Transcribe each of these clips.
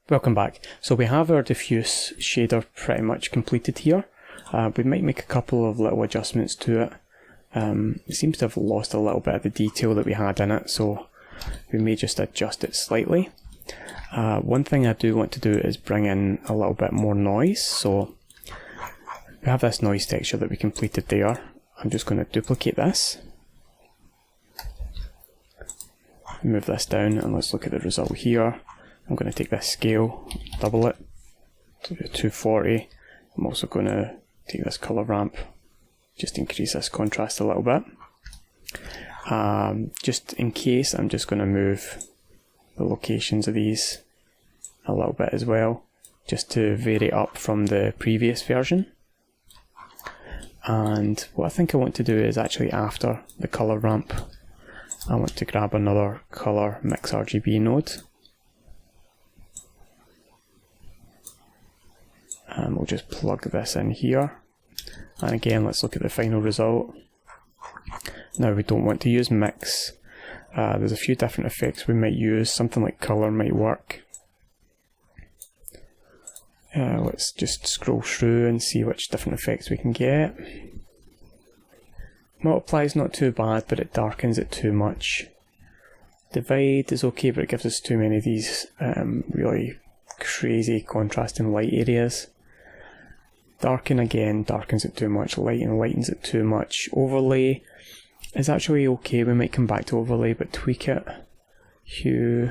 Welcome back. So we have our diffuse shader pretty much completed here. We might make a couple of little adjustments to it. It seems to have lost a little bit of the detail that we had in it, so we may just adjust it slightly. One thing I do want to do is bring in a little bit more noise. So we have this noise texture that we completed there. I'm just going to duplicate this. Move this down and let's look at the result here. I'm going to take this scale, double it to 240. I'm also going to take this colour ramp, just increase this contrast a little bit. Just in case, I'm just going to move the locations of these a little bit as well, just to vary up from the previous version. And what I think I want to do is actually after the colour ramp, I want to grab another colour mix RGB node. And we'll just plug this in here. And again, let's look at the final result. Now we don't want to use mix. There's a few different effects we might use. Something like colour might work. Let's just scroll through and see which different effects we can get. Multiply is not too bad, but it darkens it too much. Divide is okay, but it gives us too many of these really crazy contrasting light areas. Darken again darkens it too much. Lighten lightens it too much. Overlay is actually okay. We might come back to overlay, but tweak it. Hue.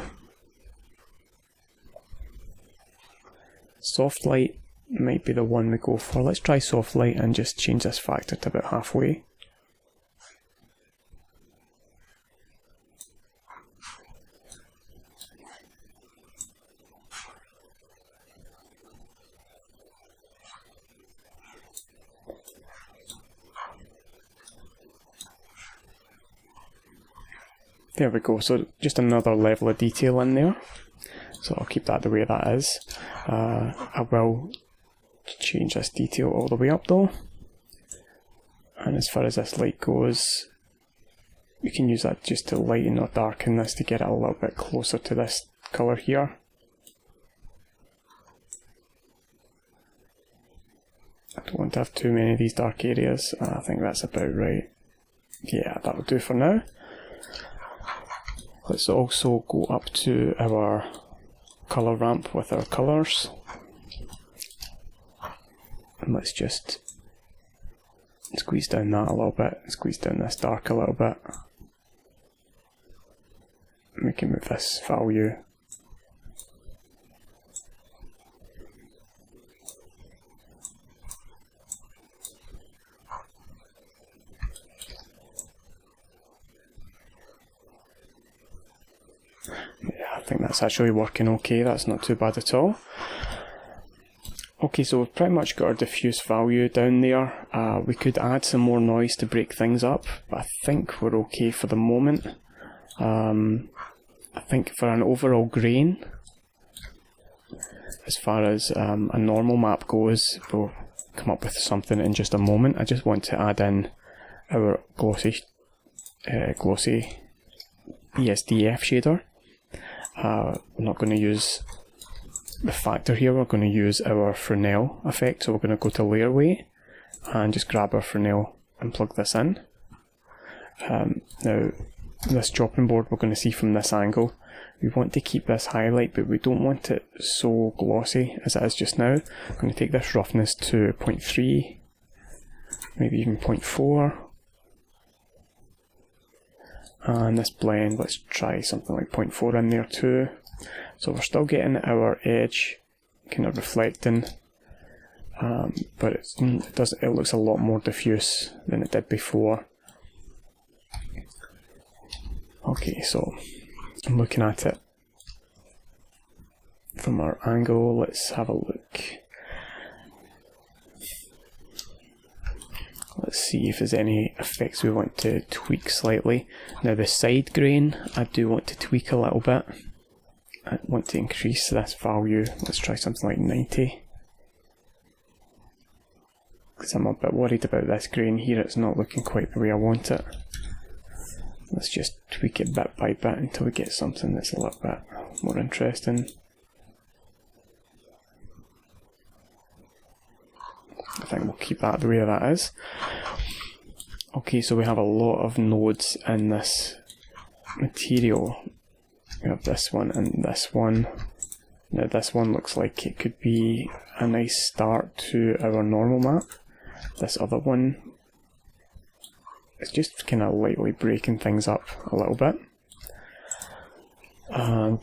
Soft light might be the one we go for. Let's try soft light and just change this factor to about halfway. There we go, so just another level of detail in there. So I'll keep that the way that is. I will change this detail all the way up though. And as far as this light goes, you can use that just to lighten or darken this to get it a little bit closer to this colour here. I don't want to have too many of these dark areas. I think that's about right. Yeah, that'll do for now. Let's also go up to our colour ramp with our colours. And let's just squeeze down that a little bit, squeeze down this dark a little bit. And we can move this value. I think that's actually working okay, that's not too bad at all. Okay, so we've pretty much got our diffuse value down there. We could add some more noise to break things up, but I think we're okay for the moment. I think for an overall grain, as far as a normal map goes, we'll come up with something in just a moment. I just want to add in our glossy ESDF shader. We're not going to use the factor here, we're going to use our fresnel effect. So we're going to go to layer weight and just grab our fresnel and plug this in. Now this chopping board we're going to see from this angle. We want to keep this highlight, but we don't want it so glossy as it is just now. I'm going to take this roughness to 0.3, maybe even 0.4. And this blend, let's try something like 0.4 in there too. So we're still getting our edge kind of reflecting, but it looks a lot more diffuse than it did before. Okay, so I'm looking at it from our angle. Let's have a look. Let's see if there's any effects we want to tweak slightly. Now the side grain, I do want to tweak a little bit. I want to increase this value. Let's try something like 90. Because I'm a bit worried about this grain here, it's not looking quite the way I want it. Let's just tweak it bit by bit until we get something that's a little bit more interesting. I think we'll keep that the way that is. Okay, so we have a lot of nodes in this material. We have this one and this one. Now this one looks like it could be a nice start to our normal map. This other one is just kind of lightly breaking things up a little bit. And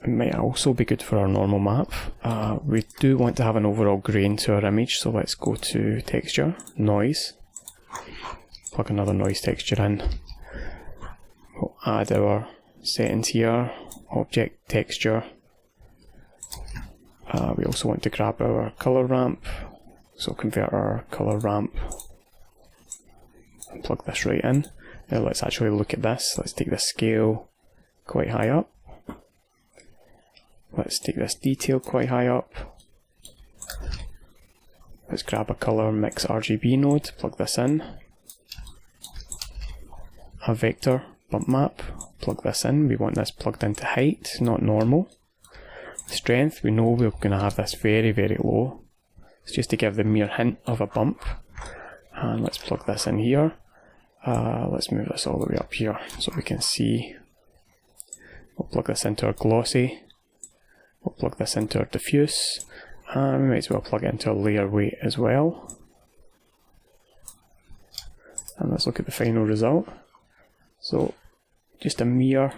it might also be good for our normal map. We do want to have an overall grain to our image, so let's go to texture, noise. Plug another noise texture in. We'll add our settings here, object texture. We also want to grab our color ramp, so convert our color ramp and plug this right in. Now let's actually look at this. Let's take the scale quite high up. Let's take this detail quite high up. Let's grab a color mix RGB node, plug this in. A vector bump map, plug this in. We want this plugged into height, not normal. Strength, we know we're going to have this very, very low. It's just to give the mere hint of a bump. And let's plug this in here. Let's move this all the way up here so we can see. We'll plug this into our glossy. We'll plug this into our diffuse. And we might as well plug it into our layer weight as well. And let's look at the final result. So, just a mere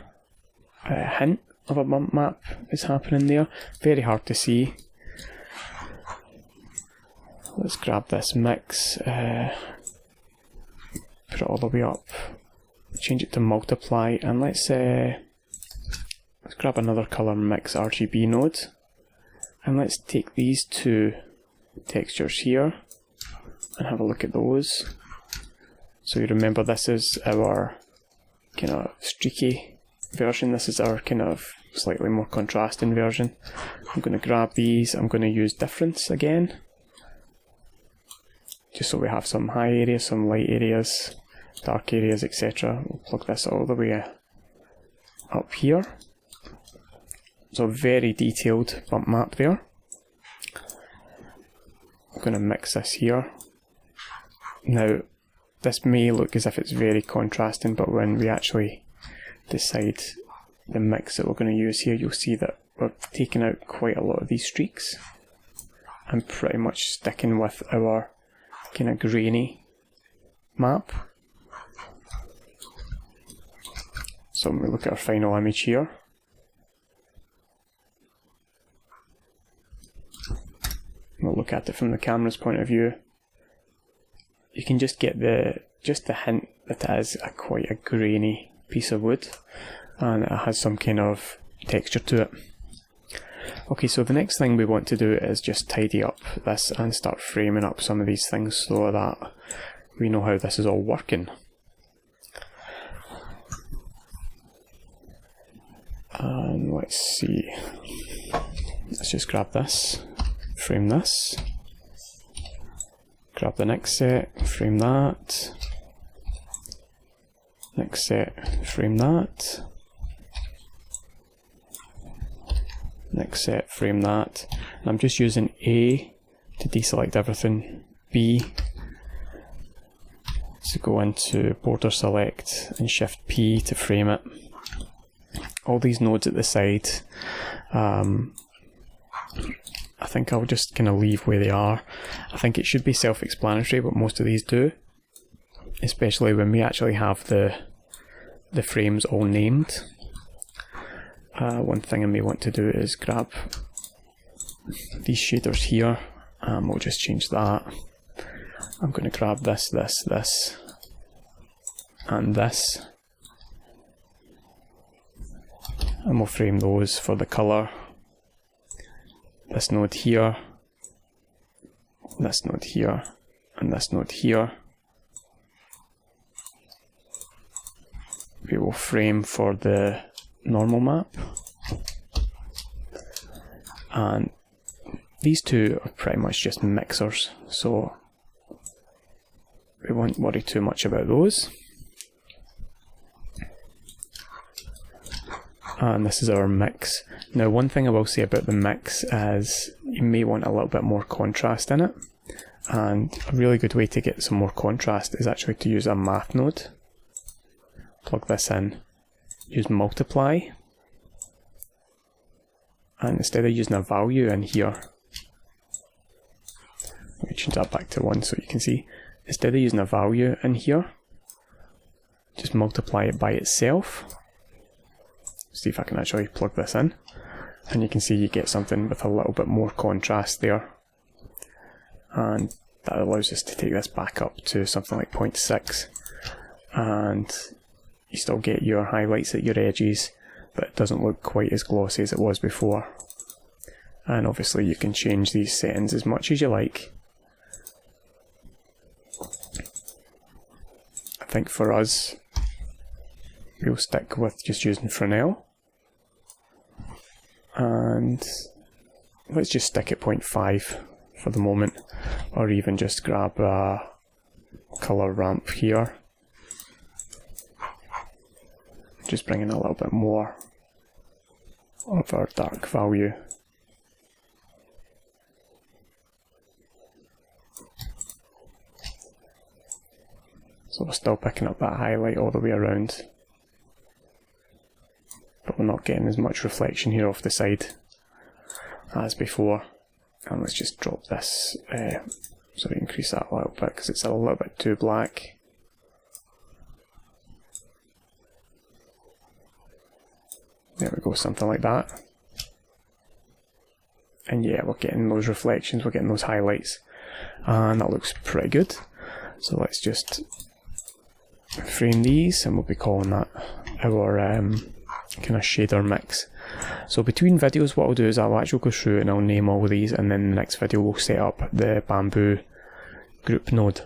hint of a bump map is happening there. Very hard to see. Let's grab this mix, put it all the way up, change it to multiply, and let's grab another color mix RGB node, and let's take these two textures here and have a look at those. So you remember this is our kind of streaky version, this is our kind of slightly more contrasting version. I'm going to grab these, I'm going to use difference again, just so we have some high areas, some light areas, dark areas, etc. We'll plug this all the way up here. So very detailed bump map there. I'm going to mix this here. Now this may look as if it's very contrasting, but when we actually decide the mix that we're going to use here, you'll see that we're taking out quite a lot of these streaks and pretty much sticking with our kind of grainy map. So when we look at our final image here, we'll look at it from the camera's point of view. You can just get the hint that it is quite a grainy piece of wood, and it has some kind of texture to it. Okay, so the next thing we want to do is just tidy up this and start framing up some of these things so that we know how this is all working. And let's see, let's just grab this, frame this, grab the next set, frame that, next set, frame that, next set, frame that, and I'm just using A to deselect everything, B to go into border select, and Shift P to frame it. All these nodes at the side, I think I'll just kind of leave where they are. I think it should be self-explanatory what most of these do, especially when we actually have the frames all named. One thing I may want to do is grab these shaders here, and we'll just change that. I'm going to grab this, this, and this, and we'll frame those for the colour. This node here, this node here, and this node here. We will frame for the normal map, and these two are pretty much just mixers, so we won't worry too much about those. And this is our mix. Now one thing I will say about the mix is you may want a little bit more contrast in it. And a really good way to get some more contrast is actually to use a math node. Plug this in, use multiply, and instead of using a value in here, let me change that back to 1 so you can see, instead of using a value in here, just multiply it by itself. See if I can actually plug this in, and you can see you get something with a little bit more contrast there. And that allows us to take this back up to something like 0.6, and you still get your highlights at your edges, but it doesn't look quite as glossy as it was before. And obviously you can change these settings as much as you like. I think for us, we'll stick with just using Fresnel, and let's just stick at 0.5 for the moment, or even just grab a colour ramp here, just bring in a little bit more of our dark value. So we're still picking up that highlight all the way around, but we're not getting as much reflection here off the side as before. And let's just drop this, so we increase that a little bit because it's a little bit too black. There we go, something like that. And yeah, we're getting those reflections, we're getting those highlights, and that looks pretty good. So let's just frame these, and we'll be calling that our kind of shader mix. So between videos, what I'll do is I'll actually go through and I'll name all of these, and then the next video we'll set up the bamboo group node.